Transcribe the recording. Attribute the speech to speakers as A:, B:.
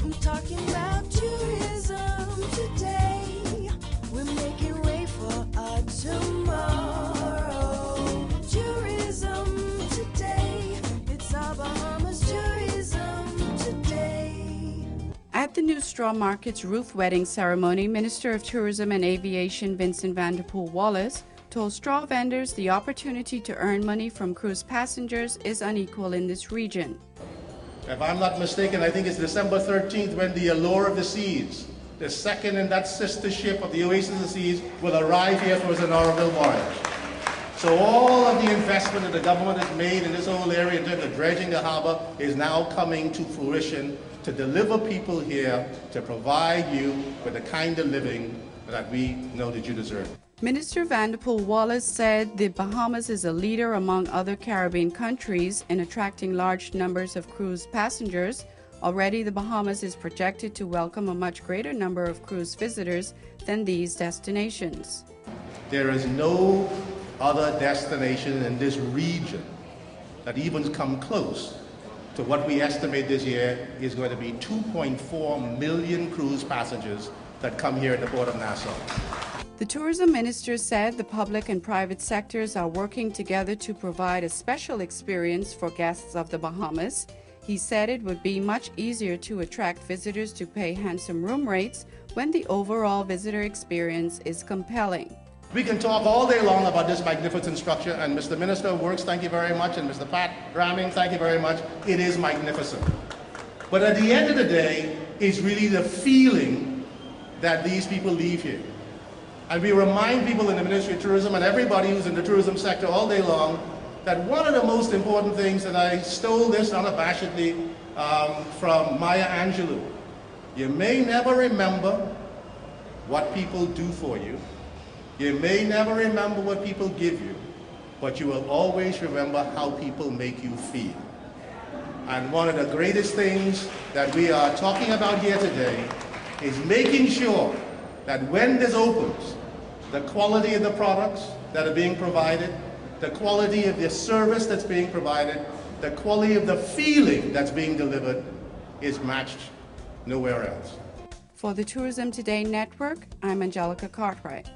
A: I'm talking about tourism today. We're making way for our tomorrow. Tourism today. It's our Bahamas tourism today.
B: At the New Straw Market's roof wedding ceremony, Minister of Tourism and Aviation Vincent Vanderpool Wallace told straw vendors the opportunity to earn money from cruise passengers is unequal in this region.
C: If I'm not mistaken, I think it's December 13th when the Allure of the Seas, the second in that sister ship of the Oasis of the Seas, will arrive here for its inaugural voyage. So all of the investment that the government has made in this whole area in terms of dredging the harbor is now coming to fruition to deliver people here, to provide you with the kind of living that we know that you deserve.
B: Minister Vanderpool Wallace said the Bahamas is a leader among other Caribbean countries in attracting large numbers of cruise passengers. Already, the Bahamas is projected to welcome a much greater number of cruise visitors than these destinations.
C: There is no other destination in this region that even come close to what we estimate this year is going to be 2.4 million cruise passengers that come here at the Port of Nassau.
B: The tourism minister said the public and private sectors are working together to provide a special experience for guests of the Bahamas. He said it would be much easier to attract visitors to pay handsome room rates when the overall visitor experience is compelling.
C: We can talk all day long about this magnificent structure, and Mr. Minister of Works, thank you very much, and Mr. Pat Dramming, thank you very much. It is magnificent. But at the end of the day, it's really the feeling that these people leave here. And we remind people in the Ministry of Tourism and everybody who's in the tourism sector all day long that one of the most important things, and I stole this unabashedly from Maya Angelou, you may never remember what people do for you. You may never remember what people give you, but you will always remember how people make you feel. And one of the greatest things that we are talking about here today is making sure that when this opens, the quality of the products that are being provided, the quality of the service that's being provided, the quality of the feeling that's being delivered is matched nowhere else.
B: For the Tourism Today Network, I'm Angelica Cartwright.